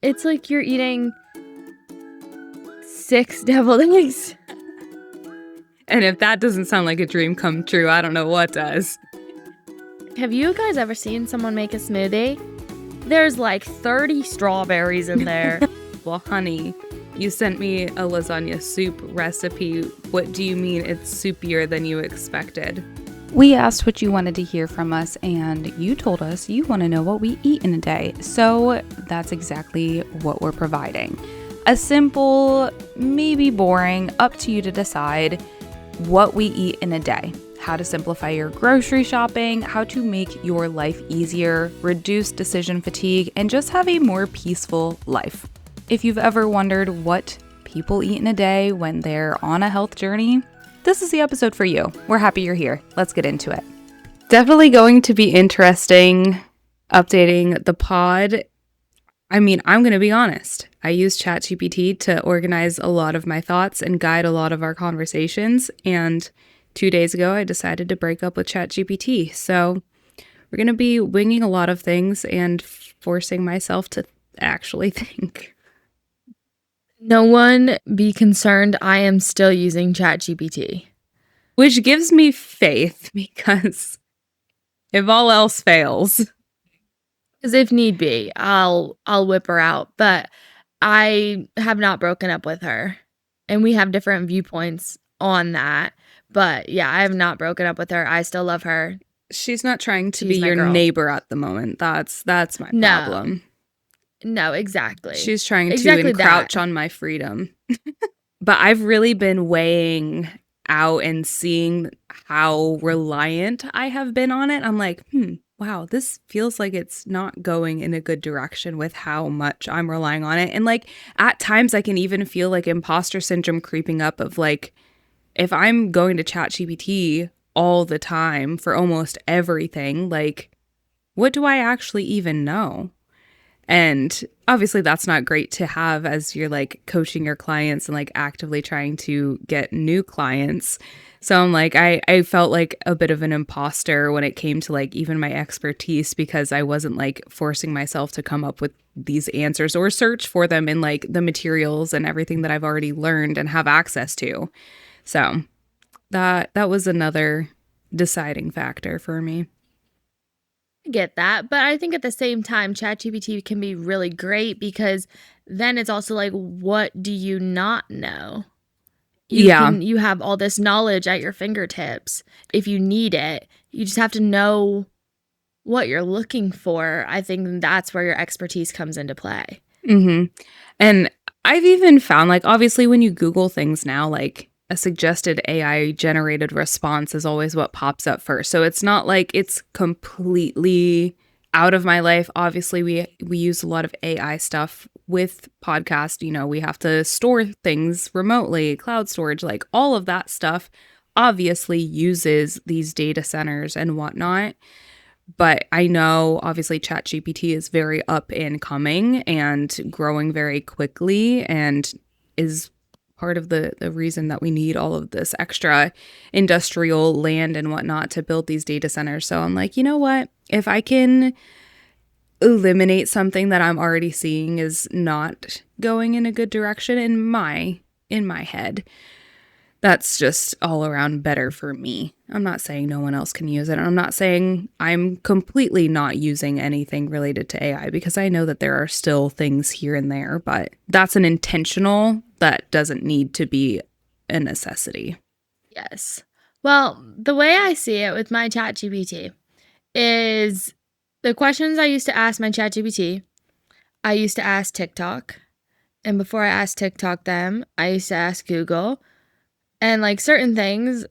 It's like you're eating 6 deviled eggs. And if that doesn't sound like a dream come true, I don't know what does. Have you guys ever seen someone make a smoothie? There's like 30 strawberries in there. Well, honey, you sent me a lasagna soup recipe. What do you mean it's soupier than you expected? We asked what you wanted to hear from us, and you told us you want to know what we eat in a day. So that's exactly what we're providing. A simple, maybe boring, up to you to decide what we eat in a day. How to simplify your grocery shopping, how to make your life easier, reduce decision fatigue, and just have a more peaceful life. If you've ever wondered what people eat in a day when they're on a health journey, this is the episode for you. We're happy you're here. Let's get into it. Definitely going to be interesting updating the pod. I mean, I'm going to be honest. I use ChatGPT to organize a lot of my thoughts and guide a lot of our conversations. And 2 days ago, I decided to break up with ChatGPT. So we're going to be winging a lot of things and forcing myself to actually think. No one be concerned, I am still using ChatGPT. Which gives me faith because if all else fails. Because if need be, I'll whip her out. But I have not broken up with her. And we have different viewpoints on that. But yeah, I have not broken up with her. I still love her. She's not trying to She's be my your girl. neighbor at the moment. That's my problem. No, exactly. She's trying Exactly to encroach that. on my freedom. But I've really been weighing out and seeing how reliant I have been on it. I'm like, wow, this feels like it's not going in a good direction with how much I'm relying on it. And like at times I can even feel like imposter syndrome creeping up of like, if I'm going to ChatGPT all the time for almost everything, like, what do I actually even know? And obviously that's not great to have as you're like coaching your clients and like actively trying to get new clients. So I'm like, I felt like a bit of an imposter when it came to like even my expertise because I wasn't like forcing myself to come up with these answers or search for them in like the materials and everything that I've already learned and have access to. So that was another deciding factor for me. I get that. But I think at the same time, ChatGPT can be really great because then it's also like, what do you not know? You have all this knowledge at your fingertips if you need it. You just have to know what you're looking for. I think that's where your expertise comes into play. Mm-hmm. And I've even found like, obviously when you Google things now, like a suggested AI generated response is always what pops up first. So it's not like it's completely out of my life. Obviously we use a lot of AI stuff with podcast. You know, we have to store things remotely, cloud storage, like all of that stuff obviously uses these data centers and whatnot. But I know obviously ChatGPT is very up and coming and growing very quickly and is part of the reason that we need all of this extra industrial land and whatnot to build these data centers. So I'm like, you know what? If I can eliminate something that I'm already seeing is not going in a good direction in my head, that's just all around better for me. I'm not saying no one else can use it. I'm not saying I'm completely not using anything related to AI because I know that there are still things here and there, but that's an intentional that doesn't need to be a necessity. Yes. Well, the way I see it with my ChatGPT is the questions I used to ask my ChatGPT, I used to ask TikTok. And before I asked TikTok them, I used to ask Google. And like certain things,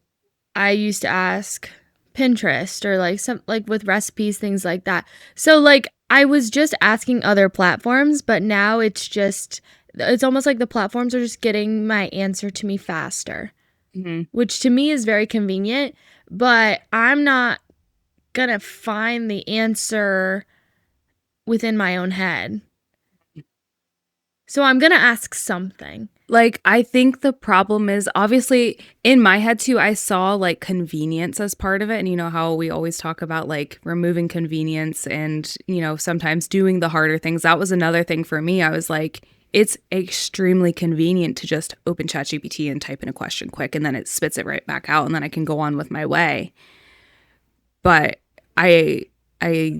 I used to ask Pinterest or like some like with recipes, things like that. So like I was just asking other platforms, but now it's almost like the platforms are just getting my answer to me faster, which to me is very convenient, but I'm not gonna find the answer within my own head. So I'm going to ask something. Like, I think the problem is obviously in my head too, I saw like convenience as part of it. And you know how we always talk about like removing convenience and, you know, sometimes doing the harder things. That was another thing for me. I was like, it's extremely convenient to just open ChatGPT and type in a question quick and then it spits it right back out and then I can go on with my way. But I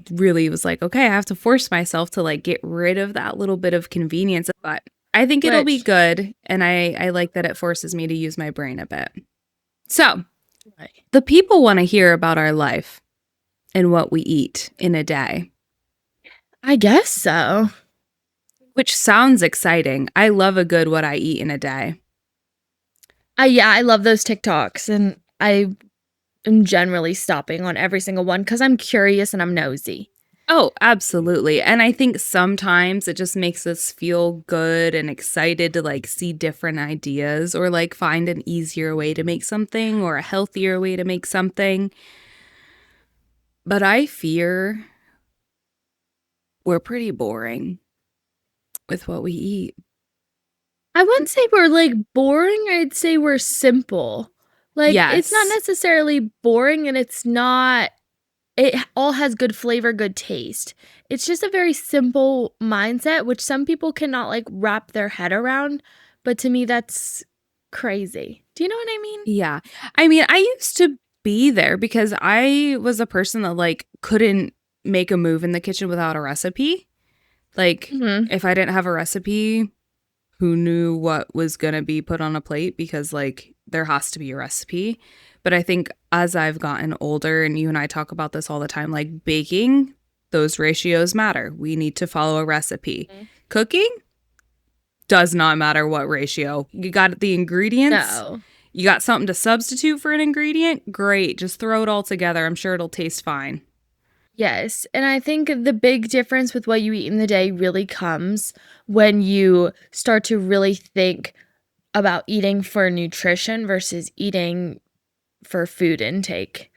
really was like, okay, I have to force myself to like get rid of that little bit of convenience. But I think it'll be Which, good. And I like that it forces me to use my brain a bit. So right. the people want to hear about our life and what we eat in a day, I guess so. which sounds exciting. I love a good what I eat in a day. Yeah, I love those TikToks, and I am generally stopping on every single one because I'm curious and I'm nosy. Oh, absolutely. And I think sometimes it just makes us feel good and excited to like see different ideas or like find an easier way to make something or a healthier way to make something. But I fear we're pretty boring with what we eat. I wouldn't say we're like boring, I'd say we're simple. Like, it's not Yes. necessarily boring, and it's not, it all has good flavor, good taste. It's just a very simple mindset, which some people cannot like wrap their head around. But to me, that's crazy. Do you know what I mean? Yeah. I mean, I used to be there because I was a person that like couldn't make a move in the kitchen without a recipe. Like, Mm-hmm. if I didn't have a recipe, who knew what was going to be put on a plate because like there has to be a recipe. But I think as I've gotten older and you and I talk about this all the time, like baking, those ratios matter. We need to follow a recipe. Mhm. Cooking does not matter what ratio. You got the ingredients, No. you got something to substitute for an ingredient, great. Just throw it all together. I'm sure it'll taste fine. Yes, and I think the big difference with what you eat in the day really comes when you start to really think about eating for nutrition versus eating for food intake,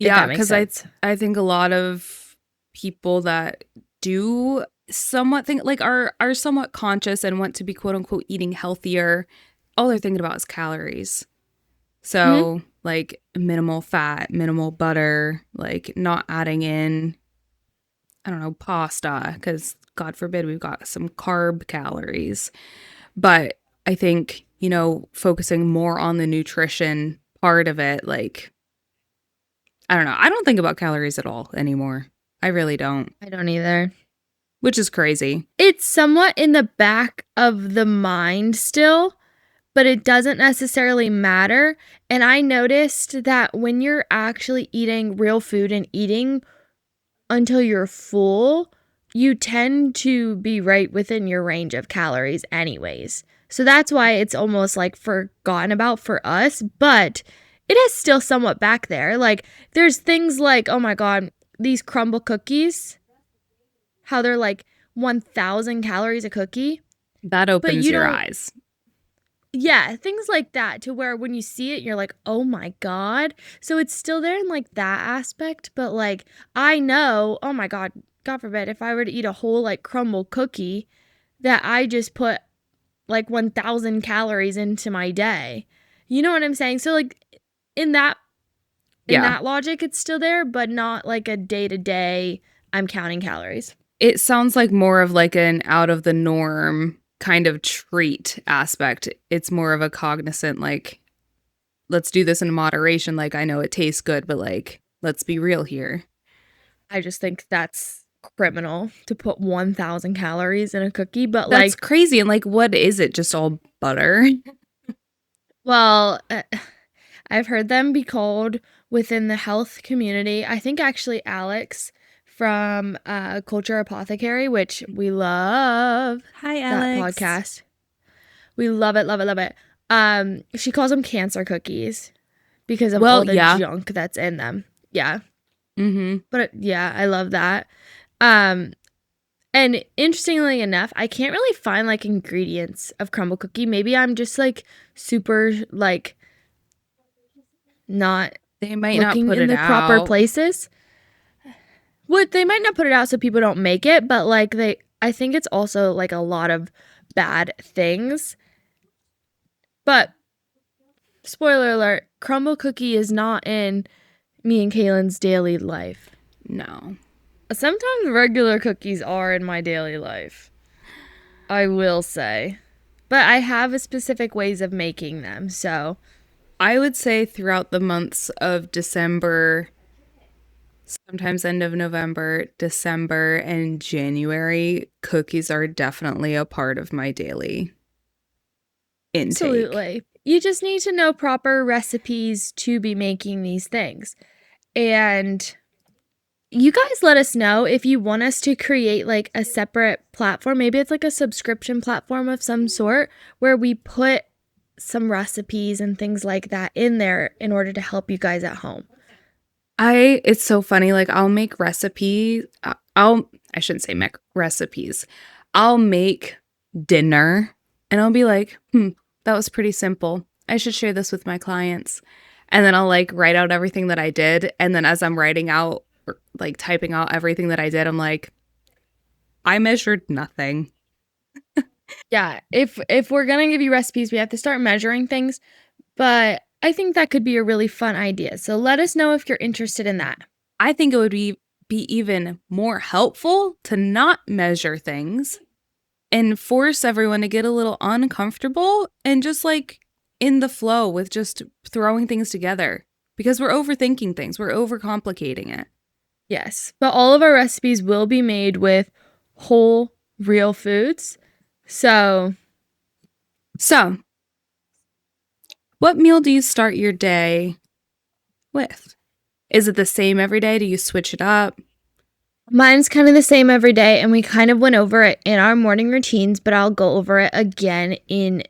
if Yeah, that makes because sense. I think a lot of people that do somewhat think like are somewhat conscious and want to be quote unquote eating healthier, all they're thinking about is calories. Mhm. So like minimal fat, minimal butter, like not adding in, I don't know, pasta, because God forbid we've got some carb calories. But I think, you know, focusing more on the nutrition part of it, like I don't know. I don't think about calories at all anymore. I really don't, I don't either. which is crazy. It's somewhat in the back of the mind still, but it doesn't necessarily matter. And I noticed that when you're actually eating real food and eating until you're full, you tend to be right within your range of calories, anyways. So that's why it's almost like forgotten about for us, but it is still somewhat back there. Like, there's things like, oh my God, these crumble cookies, how they're like 1,000 calories a cookie, That but opens you your don't, eyes. yeah, things like that to where when you see it, you're like, oh my God. So it's still there in like that aspect, but like I know, oh my God, God forbid, if I were to eat a whole like crumble cookie, that I just put like 1,000 calories into my day. You know what I'm saying? So like in that in Yeah. that logic, it's still there, but not like a day to day, I'm counting calories. It sounds like more of like an out of the norm kind of treat aspect. It's more of a cognizant, like, let's do this in moderation. Like, I know it tastes good, but like, let's be real here. I just think that's criminal to put 1,000 calories in a cookie, but That's like, crazy. And like, what is it? Just all butter? well, I've heard them be called within the health community. I think actually Alex from Culture Apothecary, which we love Hi, that Alex. podcast. We love it, love it, love it. She calls them cancer cookies because of Well, all the yeah. junk that's in them. Yeah. Mm-hmm. But yeah, I love that. Um, and interestingly enough, I can't really find like ingredients of crumble cookie. Maybe I'm just like super like not They might not looking put in it the proper out. places. What they might not put it out so people don't make it, but like I think it's also like a lot of bad things. But spoiler alert, crumble cookie is not in me and Kaylin's daily life. No. Sometimes regular cookies are in my daily life, I will say. But I have a specific ways of making them, so. I would say throughout the months of December, sometimes end of November, December, and January, cookies are definitely a part of my daily intake. Absolutely. You just need to know proper recipes to be making these things. And you guys let us know if you want us to create like a separate platform. Maybe it's like a subscription platform of some sort where we put some recipes and things like that in there in order to help you guys at home. It's so funny. Like I'll make recipes. I shouldn't say make recipes. I'll make dinner and I'll be like, that was pretty simple. I should share this with my clients. And then I'll like write out everything that I did. And then as I'm writing out, or, like typing out everything that I did, I'm like, I measured nothing. Yeah, if we're going to give you recipes, we have to start measuring things, but I think that could be a really fun idea. So let us know if you're interested in that. I think it would be even more helpful to not measure things and force everyone to get a little uncomfortable and just like in the flow with just throwing things together because we're overthinking things. We're overcomplicating it. Yes, but all of our recipes will be made with whole, real foods. So, what meal do you start your day with? Is it the same every day? Do you switch it up? mine's kind of the same every day, and we kind of went over it in our morning routines, but I'll go over it again in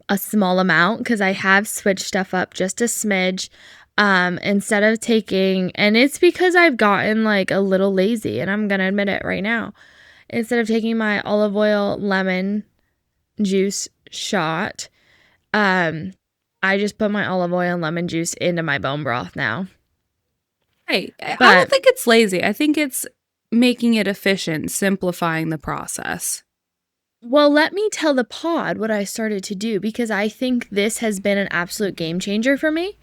a small amount because I have switched stuff up just a smidge. Instead of taking, and it's because I've gotten like a little lazy, and I'm gonna admit it right now. Instead of taking my olive oil lemon juice shot, I just put my olive oil and lemon juice into my bone broth now. Hey, I But don't think it's lazy. I think it's making it efficient, simplifying the process. well, let me tell the pod what I started to do because I think this has been an absolute game changer for me.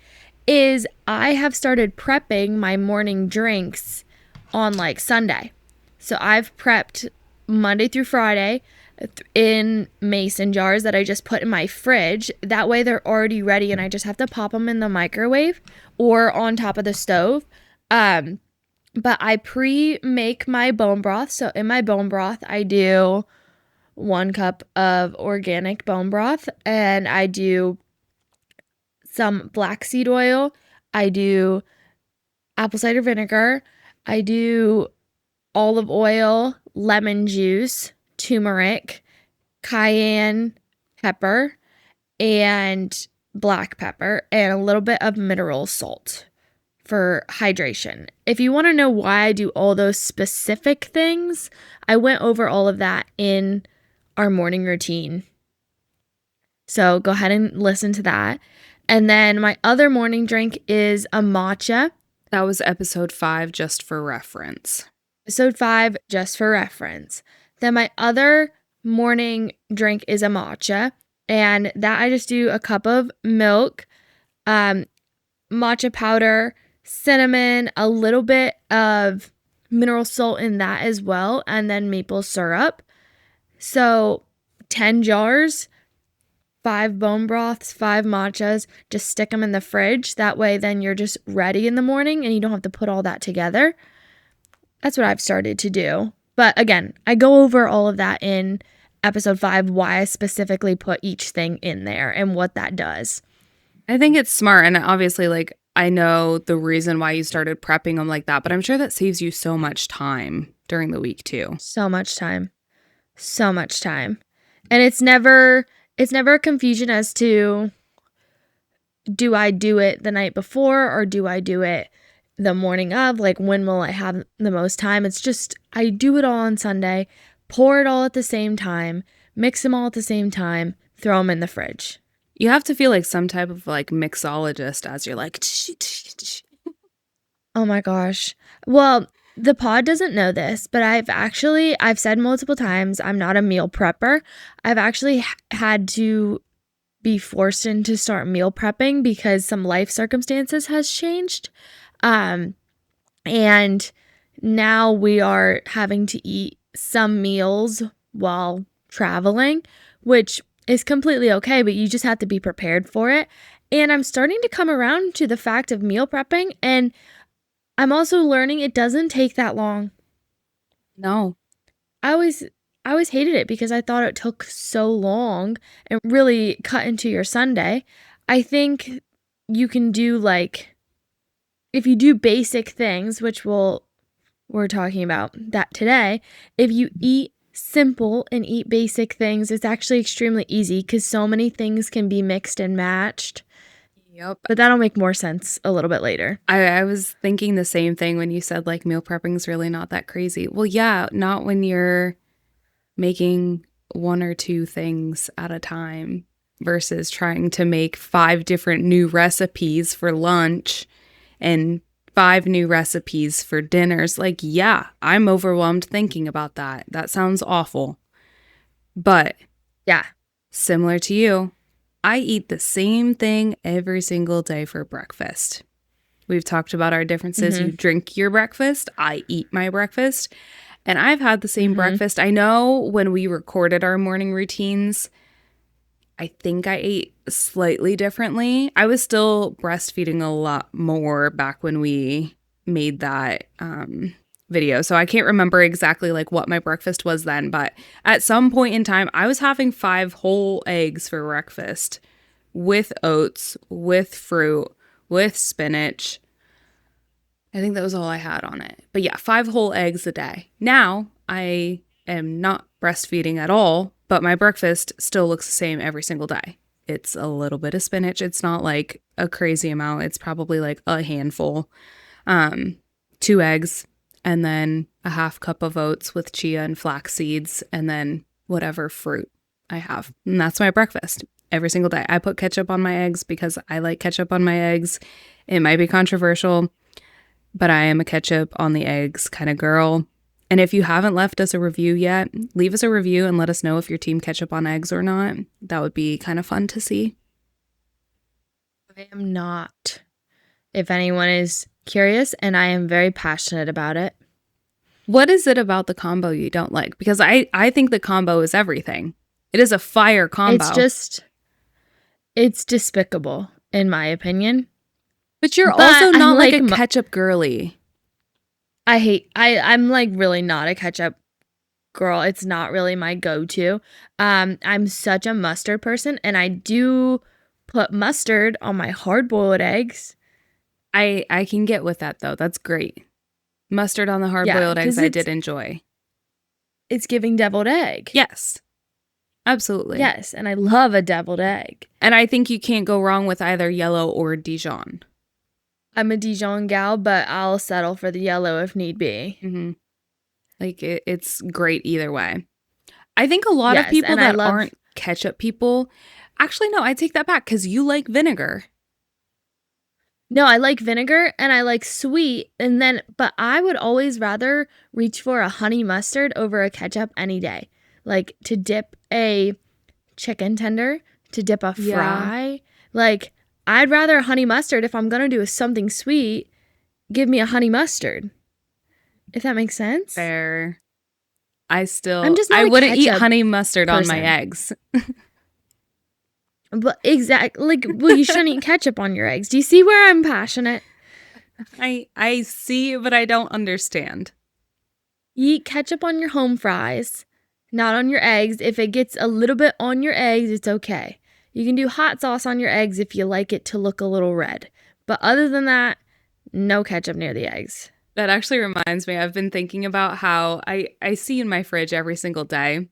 Is I have started prepping my morning drinks on like Sunday. So I've prepped Monday through Friday in mason jars that I just put in my fridge. That way they're already ready and I just have to pop them in the microwave or on top of the stove. But I pre-make my bone broth. So in my bone broth, I do 1 cup of organic bone broth and I do some black seed oil. I do apple cider vinegar. I do olive oil, lemon juice, turmeric, cayenne pepper, and black pepper, and a little bit of mineral salt for hydration. If you want to know why I do all those specific things, I went over all of that in our morning routine. So go ahead and listen to that. And then my other morning drink is a matcha. That was episode 5, just for reference. Episode 5, just for reference. Then my other morning drink is a matcha. And that I just do a cup of milk, matcha powder, cinnamon, a little bit of mineral salt in that as well, and then maple syrup. So 10 jars, 5 bone broths, 5 matchas, just stick them in the fridge. That way then you're just ready in the morning and you don't have to put all that together. That's what I've started to do. But again, I go over all of that in episode 5, why I specifically put each thing in there and what that does. I think it's smart. And obviously, like, I know the reason why you started prepping them like that, but I'm sure that saves you so much time during the week too. So much time. So much time. And it's never a confusion as to do I do it the night before or do I do it the morning of? Like, when will I have the most time? It's just, I do it all on Sunday, pour it all at the same time, mix them all at the same time, throw them in the fridge. You have to feel like some type of like mixologist as you're like, Oh my gosh. Well, the pod doesn't know this, but I've said multiple times I'm not a meal prepper. I've actually had to be forced into start meal prepping because some life circumstances has changed. And now we are having to eat some meals while traveling, which is completely okay, but you just have to be prepared for it. And I'm starting to come around to the fact of meal prepping, and I'm also learning it doesn't take that long. No. I always hated it because I thought it took so long and really cut into your Sunday. I think you can do like, if you do basic things, which we're talking about that today, if you eat simple and eat basic things, it's actually extremely easy because so many things can be mixed and matched. Yep. But that'll make more sense a little bit later. I was thinking the same thing when you said like meal prepping's really not that crazy. Well, yeah, not when you're making one or two things at a time versus trying to make 5 different new recipes for lunch and 5 new recipes for dinners. Like, yeah, I'm overwhelmed thinking about that. That sounds awful. But Yeah. similar to you, I eat the same thing every single day for breakfast. We've talked about our differences. You drink your breakfast, I eat my breakfast, and I've had the same breakfast. I know when we recorded our morning routines, I think I ate slightly differently. I was still breastfeeding a lot more back when we made that video. So I can't remember exactly like what my breakfast was then, but at some point in time, I was having 5 whole eggs for breakfast with oats, with fruit, with spinach. I think that was all I had on it. But yeah, 5 whole eggs a day. Now I am not breastfeeding at all, but my breakfast still looks the same every single day. It's a little bit of spinach. It's not like a crazy amount. It's probably like a handful. 2 eggs, and then a half cup of oats with chia and flax seeds, and then whatever fruit I have. And that's my breakfast every single day. I put ketchup on my eggs because I like ketchup on my eggs. It might be controversial, but I am a ketchup on the eggs kind of girl. And if you haven't left us a review yet, leave us a review and let us know if you're team ketchup on eggs or not. That would be kind of fun to see. I am not, if anyone is curious, and I am very passionate about it. What is it about the combo you don't like? Because I think the combo is everything. It is a fire combo. It's despicable, in my opinion. But you're also not like a like ketchup girly. I'm like really not a ketchup girl. It's not really my go-to. I'm such a mustard person, and I do put mustard on my hard-boiled eggs. I can get with that though. That's great. Mustard on the hard-boiled eggs I did enjoy. It's giving deviled egg. Yes. Absolutely. Yes, and I love a deviled egg. And I think you can't go wrong with either yellow or Dijon. I'm a Dijon gal, but I'll settle for the yellow if need be. Mm-hmm. Like, it's great either way. I think a lot of people that aren't ketchup people, actually, no, I take that back because you like vinegar. No, I like vinegar and I like sweet, but I would always rather reach for a honey mustard over a ketchup any day. Like to dip a chicken tender, to dip a fry. Like, I'd rather a honey mustard if I'm going to do something sweet. Give me a honey mustard. If that makes sense. Fair. I'm just not I wouldn't eat honey mustard person. on my eggs. But exactly, like, well, you shouldn't eat ketchup on your eggs. Do you see where I'm passionate? I see, but I don't understand. You eat ketchup on your home fries, not on your eggs. If it gets a little bit on your eggs, it's okay. You can do hot sauce on your eggs if you like it to look a little red. But other than that, no ketchup near the eggs. That actually reminds me, I've been thinking about how I see in my fridge every single day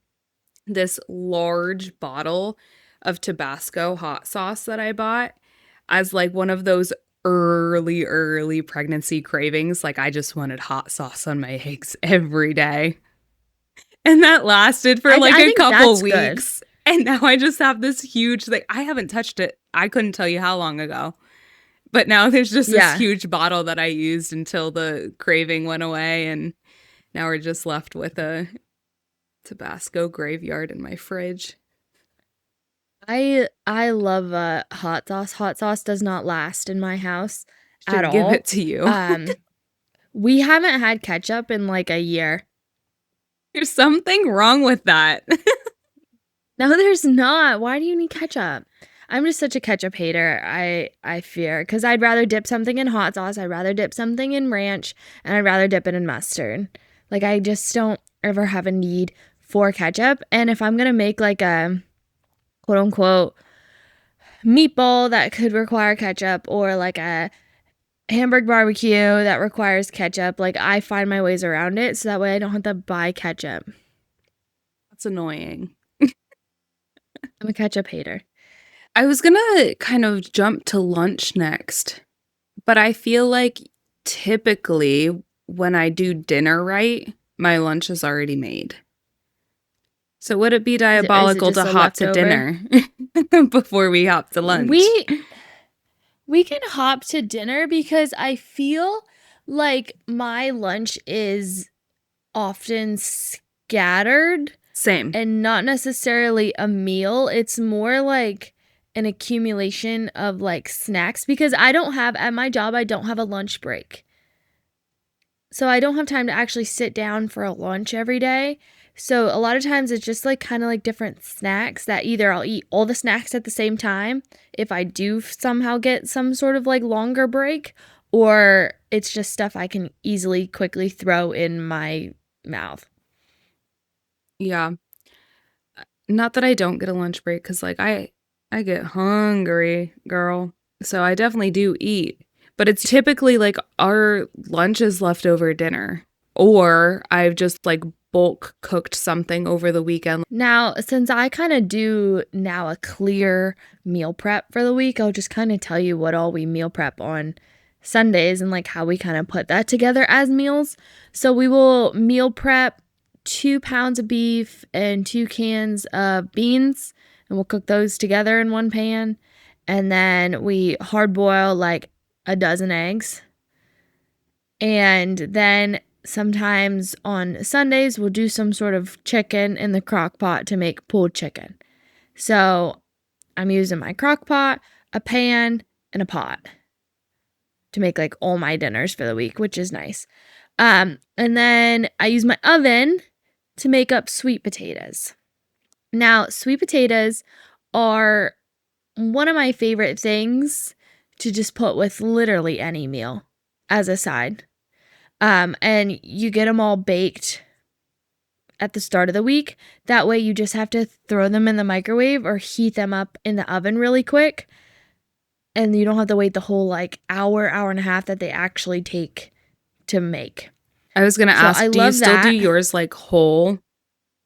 this large bottle of Tabasco hot sauce that I bought as like one of those early pregnancy cravings. Like, I just wanted hot sauce on my eggs every day. And that lasted for like a couple weeks. Good. And now I just have this huge, like, I haven't touched it. I couldn't tell you how long ago. But now there's just this Yeah. huge bottle that I used until the craving went away, and now we're just left with a Tabasco graveyard in my fridge. I love hot sauce. Hot sauce does not last in my house at Should give all. it to you. We haven't had ketchup in like a year. There's something wrong with that. No, there's not. Why do you need ketchup? I'm just such a ketchup hater. I fear because I'd rather dip something in hot sauce. I'd rather dip something in ranch, and I'd rather dip it in mustard. Like I just don't ever have a need for ketchup. And if I'm gonna make like a quote unquote meatball that could require ketchup or like a hamburg barbecue that requires ketchup, like I find my ways around it so that way I don't have to buy ketchup. That's annoying. I'm a ketchup hater. I was gonna kind of jump to lunch next, but I feel like typically when I do dinner right, my lunch is already made. So would it be Is it diabolical just to a hop to leftover? dinner before we hop to lunch? We can hop to dinner because I feel like my lunch is often scattered Same. and not necessarily a meal. It's more like an accumulation of like snacks because at my job, I don't have a lunch break. So I don't have time to actually sit down for a lunch every day. So a lot of times it's just like kind of like different snacks that either I'll eat all the snacks at the same time if I do somehow get some sort of like longer break, or it's just stuff I can easily quickly throw in my mouth. Yeah. Not that I don't get a lunch break because like I get hungry, girl. So I definitely do eat. But it's typically like our lunch is leftover dinner. Or I've just like bulk cooked something over the weekend. Now, since I kind of do now a clear meal prep for the week, I'll just kind of tell you what all we meal prep on Sundays and like how we kind of put that together as meals. So we will meal prep 2 pounds of beef and 2 cans of beans, and we'll cook those together in one pan. And then we hard boil like a dozen eggs. And then sometimes on Sundays, we'll do some sort of chicken in the crock pot to make pulled chicken. So I'm using my crock pot, a pan, and a pot to make like all my dinners for the week, which is nice. And then I use my oven to make up sweet potatoes. Now, sweet potatoes are one of my favorite things to just put with literally any meal as a side. And you get them all baked at the start of the week. That way you just have to throw them in the microwave or heat them up in the oven really quick. And you don't have to wait the whole like hour and a half that they actually take to make. I was going to ask, do you still do yours like whole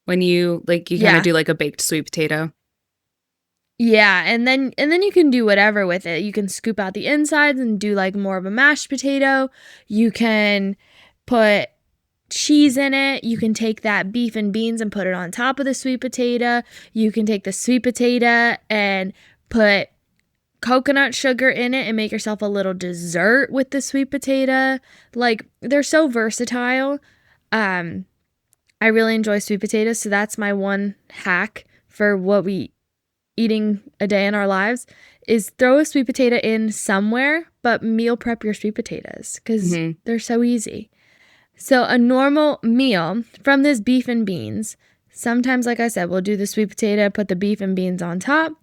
when you kind of do like a baked sweet potato? Yeah, and then you can do whatever with it. You can scoop out the insides and do like more of a mashed potato. You can put cheese in it. You can take that beef and beans and put it on top of the sweet potato. You can take the sweet potato and put coconut sugar in it and make yourself a little dessert with the sweet potato. Like, they're so versatile. I really enjoy sweet potatoes, so that's my one hack for what we eating a day in our lives is throw a sweet potato in somewhere, but meal prep your sweet potatoes because they're so easy. So a normal meal from this beef and beans, sometimes, like I said, we'll do the sweet potato, put the beef and beans on top.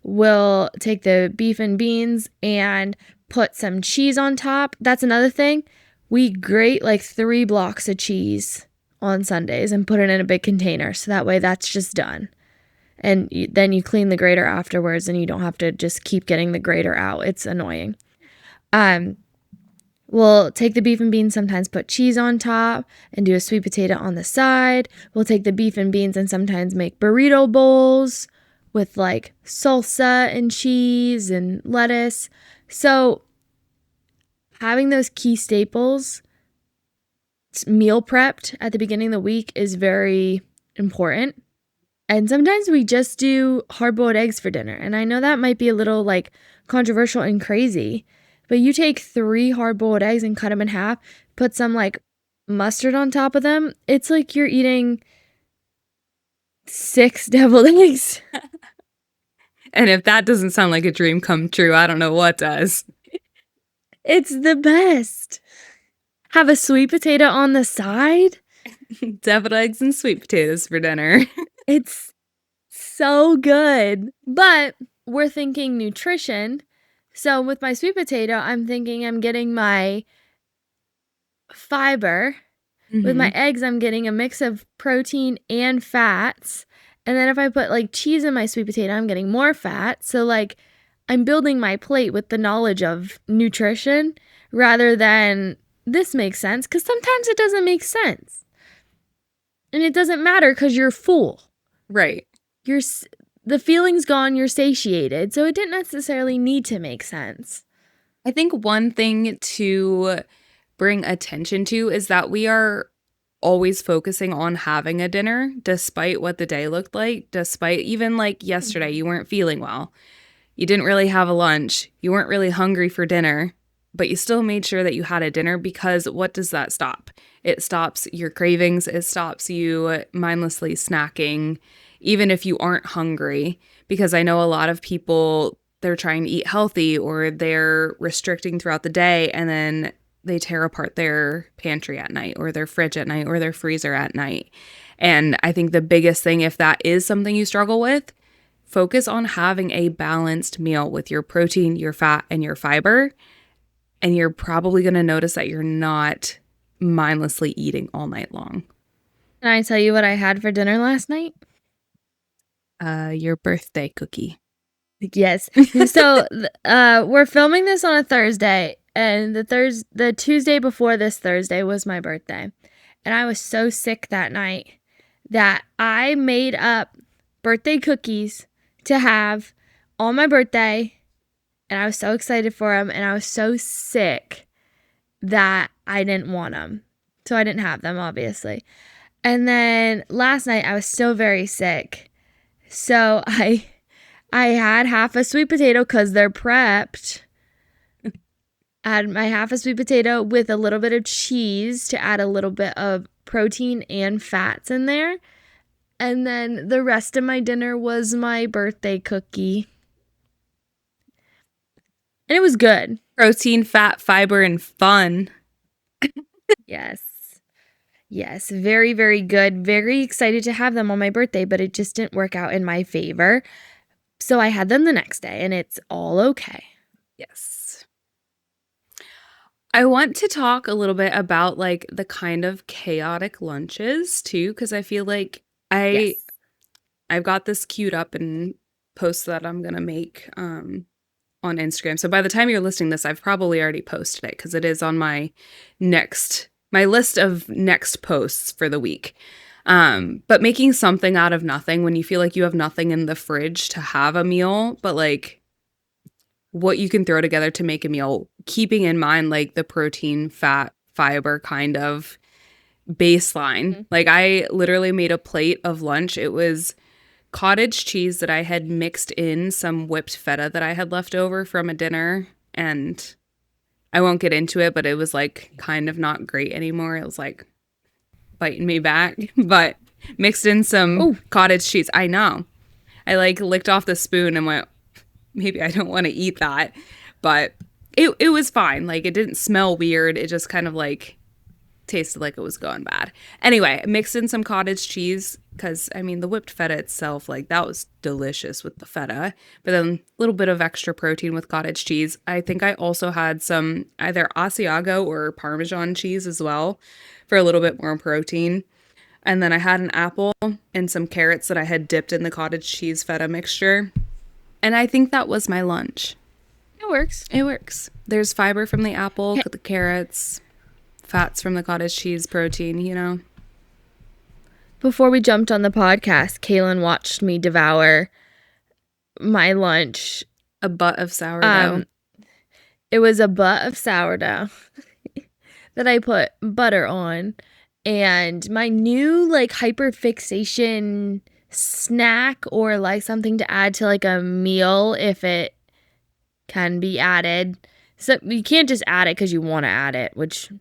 We'll take the beef and beans and put some cheese on top. That's another thing. We grate like 3 blocks of cheese on Sundays and put it in a big container. So that way that's just done. And then you clean the grater afterwards and you don't have to just keep getting the grater out. It's annoying. We'll take the beef and beans, sometimes put cheese on top and do a sweet potato on the side. We'll take the beef and beans and sometimes make burrito bowls with like salsa and cheese and lettuce. So having those key staples meal prepped at the beginning of the week is very important. And sometimes we just do hard-boiled eggs for dinner. And I know that might be a little like controversial and crazy, But you take 3 hard-boiled eggs and cut them in half, put some like mustard on top of them. It's like you're eating 6 deviled eggs. And if that doesn't sound like a dream come true, I don't know what does. It's the best. Have a sweet potato on the side. Deviled eggs and sweet potatoes for dinner. It's so good. But we're thinking nutrition. So with my sweet potato, I'm thinking I'm getting my fiber. With my eggs, I'm getting a mix of protein and fats. And then if I put like cheese in my sweet potato, I'm getting more fat. So like I'm building my plate with the knowledge of nutrition rather than this makes sense, because sometimes it doesn't make sense. And it doesn't matter because you're full. Right. The feeling's gone, you're satiated. So it didn't necessarily need to make sense. I think one thing to bring attention to is that we are always focusing on having a dinner despite what the day looked like, despite even like yesterday, you weren't feeling well. You didn't really have a lunch. You weren't really hungry for dinner, but you still made sure that you had a dinner, because what does that stop? It stops your cravings. It stops you mindlessly snacking, even if you aren't hungry, because I know a lot of people, they're trying to eat healthy or they're restricting throughout the day, and then they tear apart their pantry at night or their fridge at night or their freezer at night. And I think the biggest thing, if that is something you struggle with, focus on having a balanced meal with your protein, your fat, and your fiber. And you're probably going to notice that you're not mindlessly eating all night long. Can I tell you what I had for dinner last night? Your birthday cookie. Yes. So we're filming this on a Thursday, and the Tuesday before this Thursday was my birthday. And I was so sick that night that I made up birthday cookies to have on my birthday, and I was so excited for them, and I was so sick that I didn't want them. So I didn't have them, obviously. And then last night I was still very sick. So I had half a sweet potato because they're prepped. I had my half a sweet potato with a little bit of cheese to add a little bit of protein and fats in there. And then the rest of my dinner was my birthday cookie. And it was good. Protein, fat, fiber, and fun. Yes. Yes, very, very good. Very excited to have them on my birthday, but it just didn't work out in my favor. So I had them the next day, and it's all okay. Yes. I want to talk a little bit about like the kind of chaotic lunches too, because I feel like I've got this queued up and post that I'm gonna make on Instagram. So by the time you're listening to this, I've probably already posted it because it is on my list of next posts for the week. But making something out of nothing when you feel like you have nothing in the fridge to have a meal, but like what you can throw together to make a meal, keeping in mind like the protein, fat, fiber kind of baseline. Mm-hmm. Like I literally made a plate of lunch. It was cottage cheese that I had mixed in some whipped feta that I had left over from a dinner, and I won't get into it, but it was like kind of not great anymore. It was like biting me back, but mixed in some cottage cheese. I know. I like licked off the spoon and went, maybe I don't want to eat that, but it was fine. Like it didn't smell weird. It just kind of like tasted like it was going bad. Anyway, mixed in some cottage cheese because, I mean, the whipped feta itself, like that was delicious with the feta, but then a little bit of extra protein with cottage cheese. I think I also had some either Asiago or Parmesan cheese as well for a little bit more protein. And then I had an apple and some carrots that I had dipped in the cottage cheese feta mixture. And I think that was my lunch. It works. It works. There's fiber from the apple, the carrots, fats from the cottage cheese, protein, you know. Before we jumped on the podcast, Kaylin watched me devour my lunch. A butt of sourdough. It was a butt of sourdough that I put butter on. And my new like hyperfixation snack, or like something to add to like a meal if it can be added So you can't just add it because you want to add it, which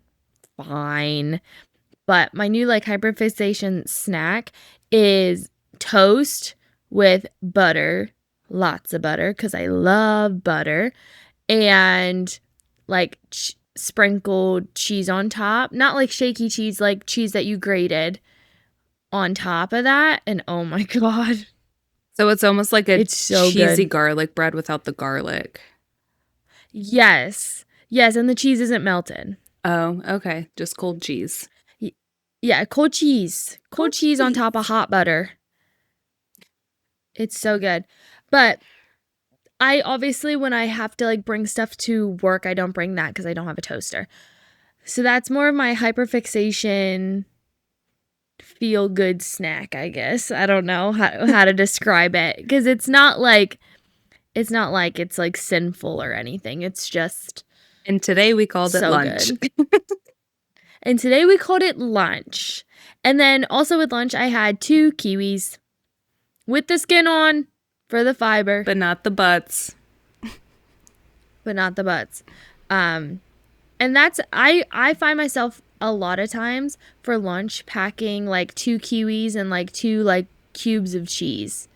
fine. But my new like hyperfixation snack is toast with butter, lots of butter because I love butter, and like sprinkled cheese on top. Not like shaky cheese, like cheese that you grated on top of that. And oh my God, So it's almost like a it's so cheesy good. garlic bread without the garlic. Yes. Yes. And the cheese isn't melted. Oh, okay. Just cold cheese. Yeah. Cold cheese. Cold cheese on cheese. top of hot butter. It's so good. But I obviously, when I have to like bring stuff to work, I don't bring that because I don't have a toaster. So that's more of my hyperfixation feel good snack, I guess. I don't know how to describe it because it's not like it's like sinful or anything. It's just And today we called it so lunch. good. And today we called it lunch. And then also with lunch, I had 2 kiwis with the skin on for the fiber, But not the butts. but not the butts. And that's I find myself a lot of times for lunch packing like 2 kiwis and like 2 like cubes of cheese.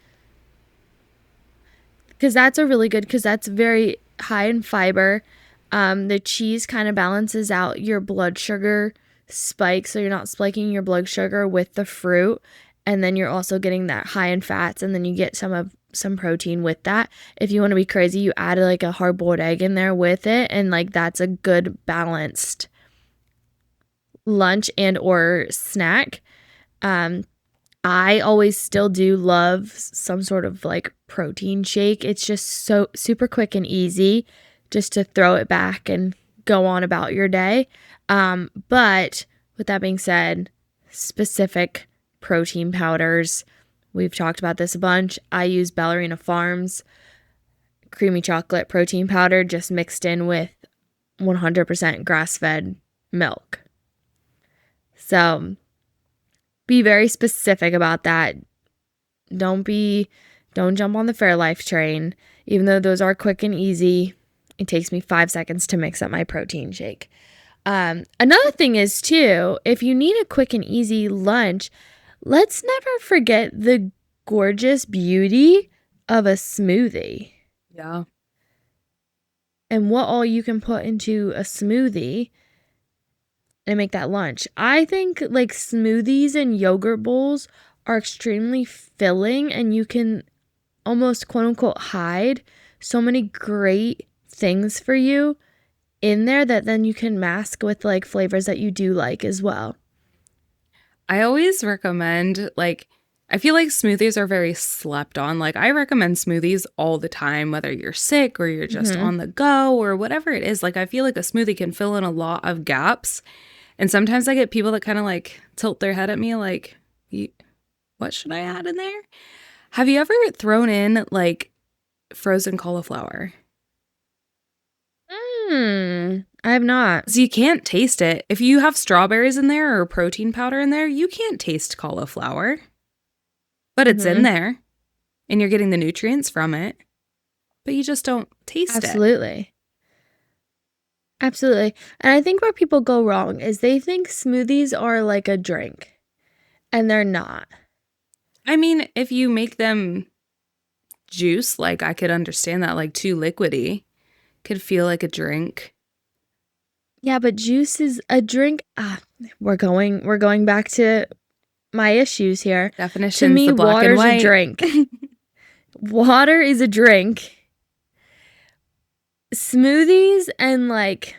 Because that's a really good, because that's very high in fiber. The cheese kind of balances out your blood sugar spike, so you're not spiking your blood sugar with the fruit, and then you're also getting that high in fats, and then you get some protein with that. If you want to be crazy, you add like a hard-boiled egg in there with it, and like that's a good balanced lunch and or snack. I always still do love some sort of like protein shake. It's just so super quick and easy just to throw it back and go on about your day. But with that being said, specific protein powders, we've talked about this a bunch. I use Ballerina Farms creamy chocolate protein powder just mixed in with 100% grass-fed milk. So be very specific about that. Don't jump on the Fairlife train. Even though those are quick and easy, it takes me 5 seconds to mix up my protein shake. Another thing is too, if you need a quick and easy lunch, let's never forget the gorgeous beauty of a smoothie. Yeah. And what all you can put into a smoothie and make that lunch. I think like smoothies and yogurt bowls are extremely filling, and you can almost quote unquote hide so many great things for you in there that then you can mask with like flavors that you do like as well. I always recommend, like, I feel like smoothies are very slept on. Like, I recommend smoothies all the time, whether you're sick or you're just on the go or whatever it is. Like, I feel like a smoothie can fill in a lot of gaps. And sometimes I get people that kind of like tilt their head at me like, what should I add in there? Have you ever thrown in like frozen cauliflower? I have not. So you can't taste it. If you have strawberries in there or protein powder in there, you can't taste cauliflower. But it's in there and you're getting the nutrients from it, but you just don't taste it. Absolutely. Absolutely. And I think where people go wrong is they think smoothies are like a drink, and they're not. I mean, if you make them juice, like I could understand that, like too liquidy, could feel like a drink. Yeah, but juice is a drink. We're going back to my issues here. Definitions, To me, the black water's and white. a drink. Water is a drink. Smoothies and like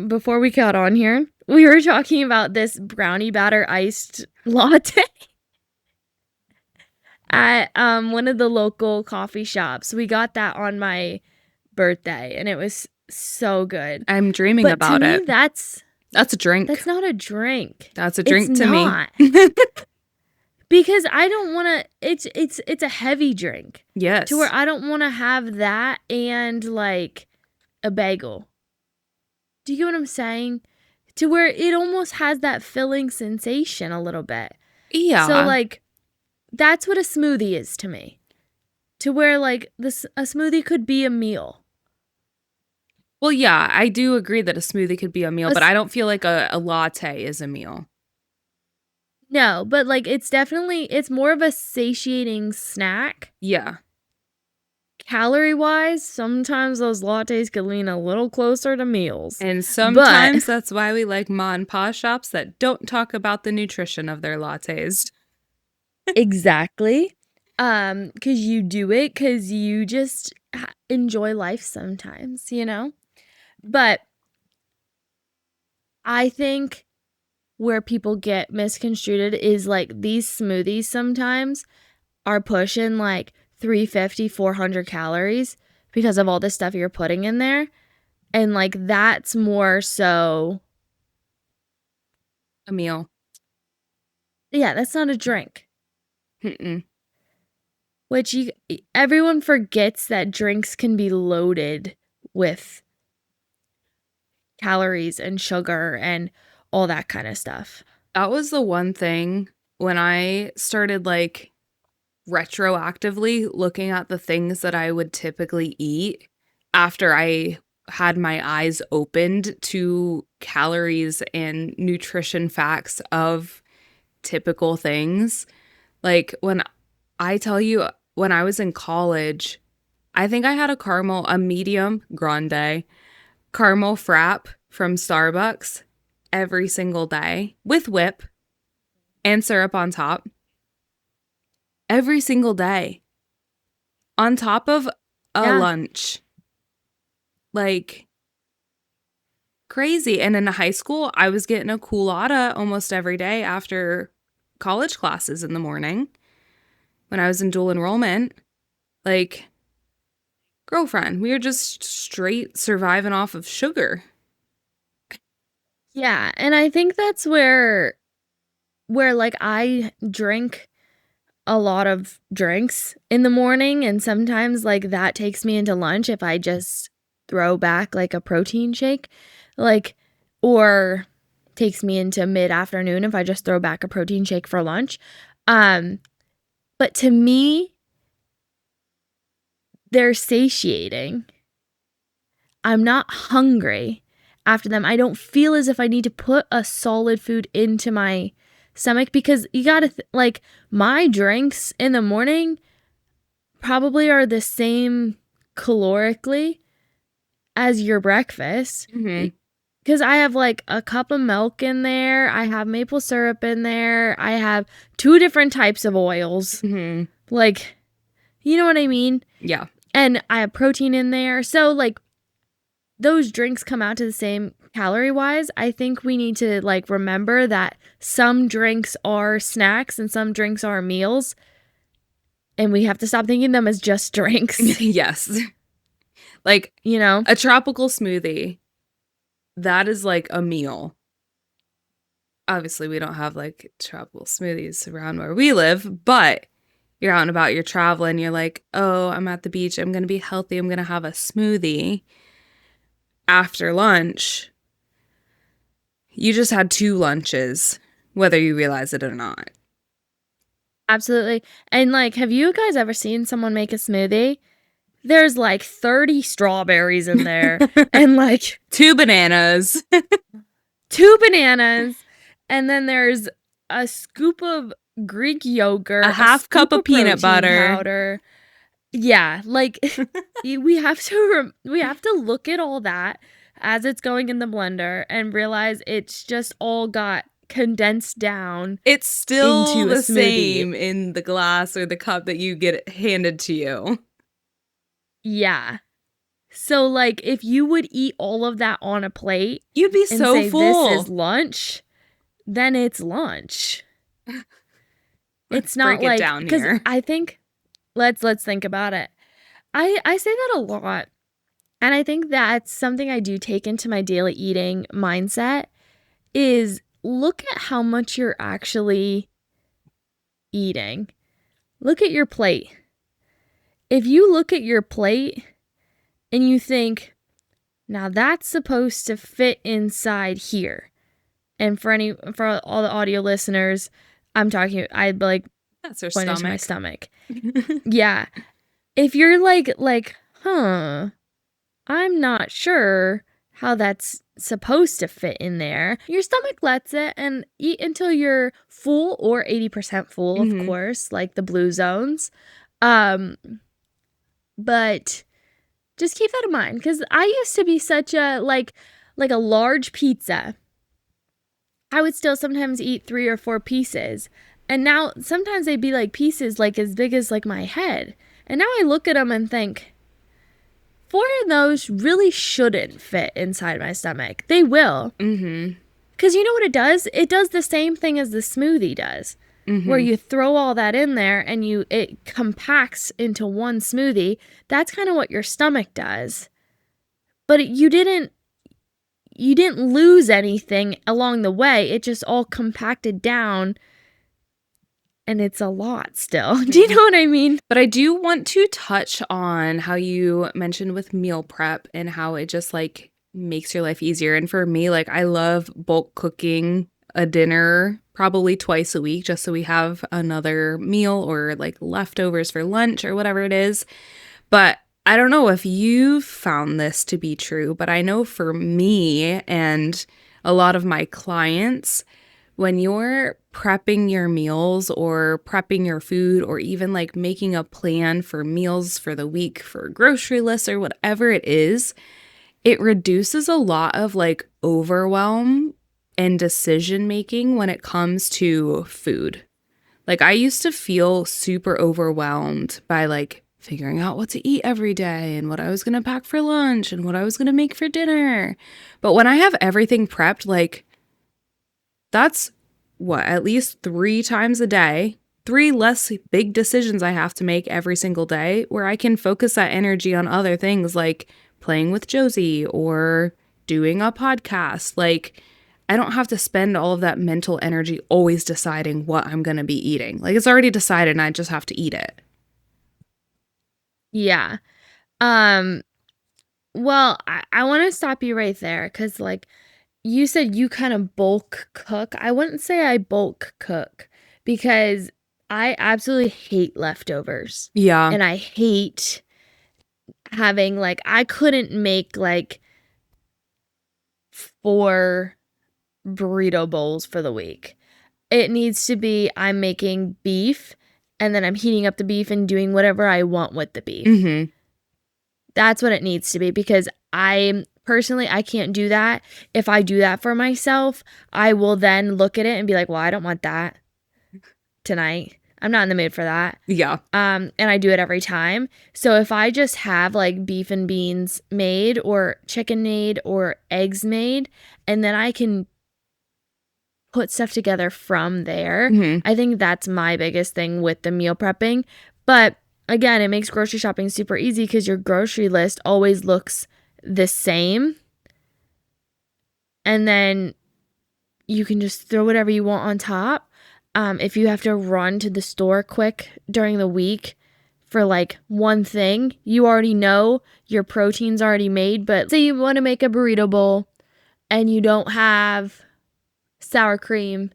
before we got on here, we were talking about this brownie batter iced latte at one of the local coffee shops. We got that on my birthday, and it was so good. I'm dreaming But about to me, it. that's That's a drink. not a drink. That's a drink It's to not. me. Because I don't want to. It's a heavy drink. Yes. To where I don't want to have that and like a bagel. Do you get what I'm saying? To where it almost has that filling sensation a little bit. Yeah. So like that's what a smoothie is to me. To where like a smoothie could be a meal. Well, yeah, I do agree that a smoothie could be a meal, A but s I don't feel like a latte is a meal. No, but, like, it's more of a satiating snack. Yeah. Calorie-wise, sometimes those lattes could lean a little closer to meals. And But sometimes that's why we like ma and pa shops that don't talk about the nutrition of their lattes. exactly. 'Cause you do it 'cause you just enjoy life sometimes, you know? But I think where people get misconstrued is, like, these smoothies sometimes are pushing, like, 350, 400 calories because of all the stuff you're putting in there, and, like, that's more so A meal. yeah, that's not a drink, Mm-mm. which everyone forgets that drinks can be loaded with calories and sugar and all that kinda stuff. That was the one thing when I started, like, retroactively looking at the things that I would typically eat after I had my eyes opened to calories and nutrition facts of typical things. Like, when I tell you, when I was in college, I think I had a medium grande caramel frap from Starbucks every single day with whip and syrup on top every single day on top of a Yeah. lunch. Like, crazy. And in high school, I was getting a culotta almost every day after college classes in the morning when I was in dual enrollment. Like, girlfriend, we were just straight surviving off of sugar. Yeah, and I think that's where, like, I drink a lot of drinks in the morning, and sometimes, like, that takes me into lunch if I just throw back, like, a protein shake, like or takes me into mid-afternoon if I just throw back a protein shake for lunch, um, but to me, they're satiating. I'm not hungry after them. I don't feel as if I need to put a solid food into my stomach because you gotta like, my drinks in the morning probably are the same calorically as your breakfast. Mhm. Because I have, like, a cup of milk in there, I have maple syrup in there, I have 2 different types of oils, Mhm. like, you know what I mean? Yeah. And I have protein in there, so, like, those drinks come out to the same calorie-wise. I think we need to, like, remember that some drinks are snacks and some drinks are meals, and we have to stop thinking them as just drinks, Yes. Like, you know? a tropical smoothie, that is like a meal. Obviously, we don't have, like, tropical smoothies around where we live, but you're out and about, you're traveling, you're like, "Oh, I'm at the beach, I'm gonna be healthy, I'm gonna have a smoothie after lunch." You just had 2 lunches, whether you realize it or not. Absolutely, and, like, have you guys ever seen someone make a smoothie? There's, like, 30 strawberries in there and, like, 2 bananas. 2 bananas, and then there's a scoop of Greek A yogurt, a half cup scoop of of peanut protein butter. powder. Yeah, like, we have to we have to look at all that as it's going in the blender and realize it's just all got condensed down It's still into a the smoothie. same in the glass or the cup that you get handed to you. Yeah. So, like, if you would eat all of that on a plate You'd be and so say, "This is full. lunch," then it's lunch. Let's It's not break it like down because here. I think let's think about it. I say that a lot, and I think that's something I do take into my daily eating mindset is look at how much you're actually eating. Look at your plate. If you look at your plate and you think, "Now that's supposed to fit inside here." And for all the audio listeners, I'd like That's her point into my stomach. stomach. Yeah. If you're like, "Huh, I'm not sure how that's supposed to fit in there. Your stomach lets it, and eat until you're full or 80% full, of course, like the blue zones. Um, but just keep that in mind, because I used to be such a, like a large pizza. I would still sometimes eat 3 or 4 pieces. And now sometimes they'd be like pieces like as big as like my head. And now I look at them and think, 4 of those really shouldn't fit inside my stomach. They will. Because you know what it does? It does the same thing as the smoothie does. Where you throw all that in there and it compacts into one smoothie. That's kind of what your stomach does. But you didn't lose anything along the way. It just all compacted down, and it's a lot still. Do you know what I mean? But I do want to touch on how you mentioned with meal prep and how it just like makes your life easier. And for me, like I love bulk cooking a dinner probably twice a week just so we have another meal or like leftovers for lunch or whatever it is. But I don't know if you've found this to be true, but I know for me and a lot of my clients, when you're prepping your meals or prepping your food or even like making a plan for meals for the week for grocery lists or whatever it is, it reduces a lot of like overwhelm and decision making when it comes to food. Like I used to feel super overwhelmed by like figuring out what to eat every day and what I was going to pack for lunch and what I was going to make for dinner. But when I have everything prepped, like that's what, at least 3 times a day, 3 less big decisions I have to make every single day where I can focus that energy on other things like playing with Josie or doing a podcast. Like I don't have to spend all of that mental energy always deciding what I'm going to be eating. Like it's already decided and I just have to eat it. Yeah. Well, I want to stop you right there, because like you said you kind of bulk cook. I wouldn't say I bulk cook, because I absolutely hate leftovers. Yeah. And I hate having like, I couldn't make like 4 burrito bowls for the week. It needs to be, I'm making beef and then I'm heating up the beef and doing whatever I want with the beef. That's what it needs to be, because I personally, I can't do that. If I do that for myself, I will then look at it and be like, well, I don't want that tonight. I'm not in the mood for that. Yeah. And I do it every time. So if I just have like beef and beans made or chicken made or eggs made, and then I can put stuff together from there, I think that's my biggest thing with the meal prepping. But again, it makes grocery shopping super easy because your grocery list always looks the same. And then you can just throw whatever you want on top. If you have to run to the store quick during the week for like one thing, you already know your protein's already made. But say you want to make a burrito bowl and you don't have sour cream,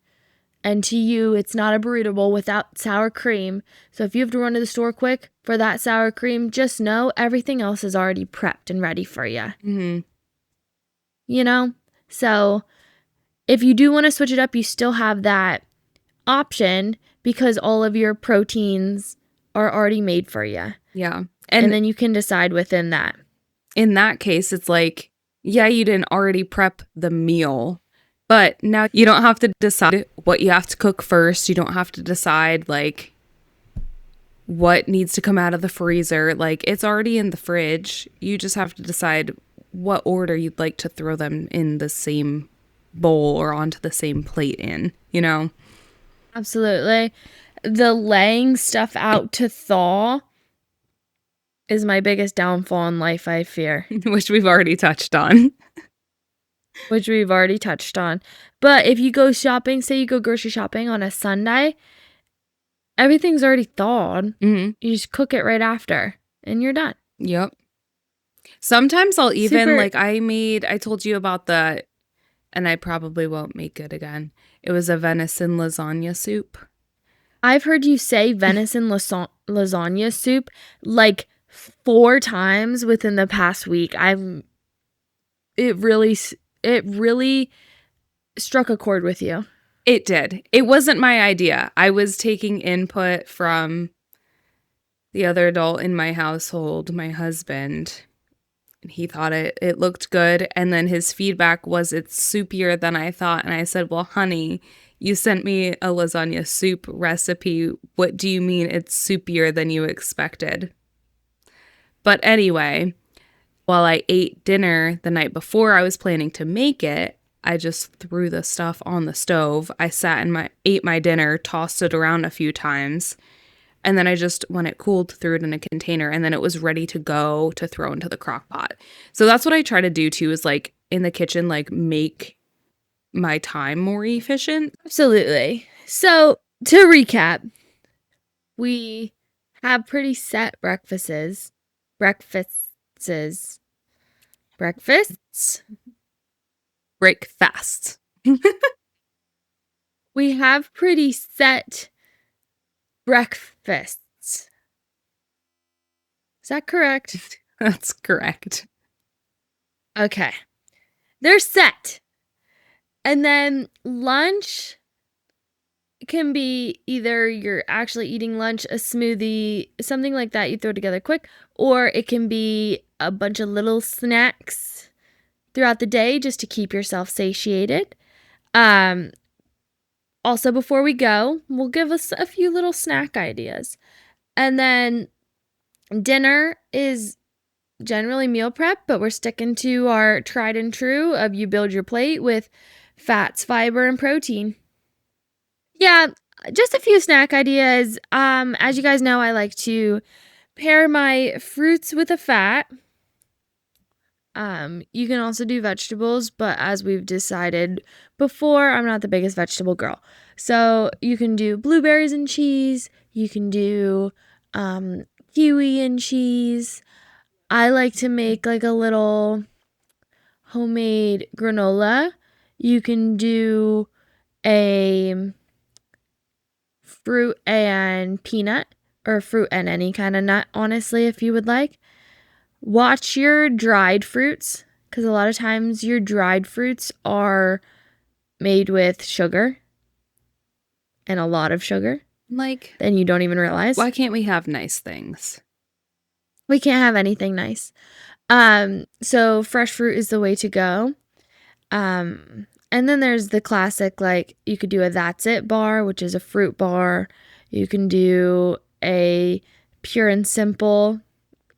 and to you it's not a burrito bowl without sour cream. So if you have to run to the store quick for that sour cream, just know everything else is already prepped and ready for you. You know? So if you do want to switch it up, you still have that option because all of your proteins are already made for you. Yeah. And then you can decide within that. In that case, it's like, yeah, you didn't already prep the meal, but now you don't have to decide what you have to cook first. You don't have to decide like what needs to come out of the freezer. Like it's already in the fridge. You just have to decide what order you'd like to throw them in the same bowl or onto the same plate in, you know? Absolutely. The laying stuff out to thaw is my biggest downfall in life, I fear. Which we've already touched on. But if you go shopping, say you go grocery shopping on a Sunday, everything's already thawed. You just cook it right after and you're done. Yep. Sometimes I'll even I told you about the, and I probably won't make it again. It was a venison lasagna soup. I've heard you say venison lasagna soup like 4 times within the past week. It really struck a chord with you. It did. It wasn't my idea. I was taking input from the other adult in my household, my husband, and he thought it looked good. And then his feedback was it's soupier than I thought. And I said, well, honey, you sent me a lasagna soup recipe. What do you mean it's soupier than you expected? But anyway, while I ate dinner the night before I was planning to make it, I just threw the stuff on the stove. I sat and ate my dinner, tossed it around a few times, and then I just, when it cooled, threw it in a container, and then it was ready to go to throw into the crock pot. So that's what I try to do too, is like in the kitchen, like make my time more efficient. Absolutely. So to recap, we have pretty set breakfasts. Break fast. We have pretty set breakfasts. Is that correct? That's correct. Okay. They're set. And then lunch can be either you're actually eating lunch, a smoothie, something like that you throw together quick, or it can be a bunch of little snacks throughout the day just to keep yourself satiated. Also, before we go, we'll give us a few little snack ideas. And then dinner is generally meal prep, but we're sticking to our tried and true of you build your plate with fats, fiber, and protein. Yeah, just a few snack ideas. As you guys know, I like to pair my fruits with a fat. You can also do vegetables, but as we've decided before, I'm not the biggest vegetable girl. So you can do blueberries and cheese. You can do kiwi and cheese. I like to make like a little homemade granola. You can do a fruit and peanut, or fruit and any kind of nut, honestly, if you would like. Watch your dried fruits, because a lot of times your dried fruits are made with sugar, and a lot of sugar. Like, then you don't even realize. Why can't we have nice things? We can't have anything nice. So fresh fruit is the way to go. And then there's the classic, like you could do a That's It bar, which is a fruit bar. You can do a Pure and Simple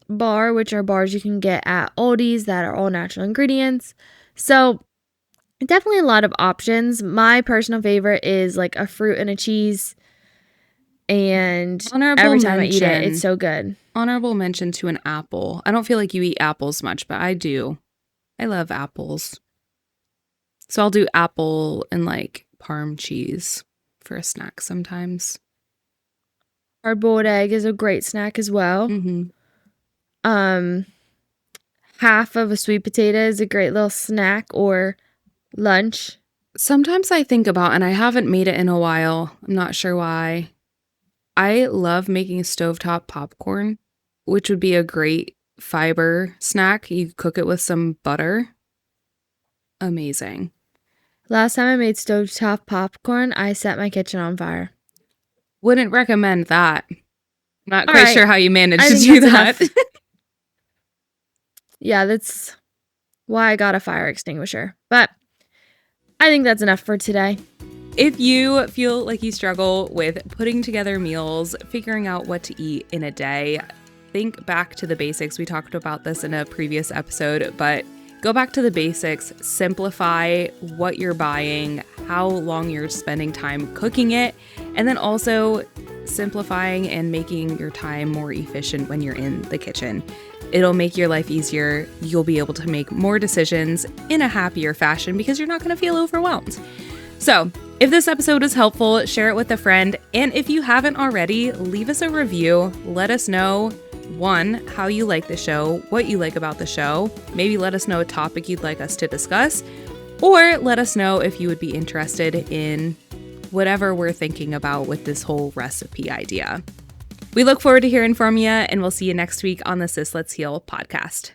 bar, which are bars you can get at Aldi's that are all natural ingredients. So definitely a lot of options. My personal favorite is like a fruit and a cheese. And every time I eat it, it's so good. Honorable mention to an apple. I don't feel like you eat apples much, but I do. I love apples. So I'll do apple and like parm cheese for a snack sometimes. Hard-boiled egg is a great snack as well. Mm-hmm. Half of a sweet potato is a great little snack or lunch. Sometimes I think about, and I haven't made it in a while, I'm not sure why. I love making stovetop popcorn, which would be a great fiber snack. You cook it with some butter. Amazing. Last time I made stovetop popcorn, I set my kitchen on fire. Wouldn't recommend that. Not quite sure how you managed to do that. Yeah, that's why I got a fire extinguisher. But I think that's enough for today. If you feel like you struggle with putting together meals, figuring out what to eat in a day, think back to the basics. We talked about this in a previous episode, but go back to the basics, simplify what you're buying, how long you're spending time cooking it, and then also simplifying and making your time more efficient when you're in the kitchen. It'll make your life easier. You'll be able to make more decisions in a happier fashion because you're not going to feel overwhelmed. So, if this episode was helpful, share it with a friend. And if you haven't already, leave us a review. Let us know, one, how you like the show, what you like about the show. Maybe let us know a topic you'd like us to discuss. Or let us know if you would be interested in whatever we're thinking about with this whole recipe idea. We look forward to hearing from you, and we'll see you next week on the Sis Let's Heal podcast.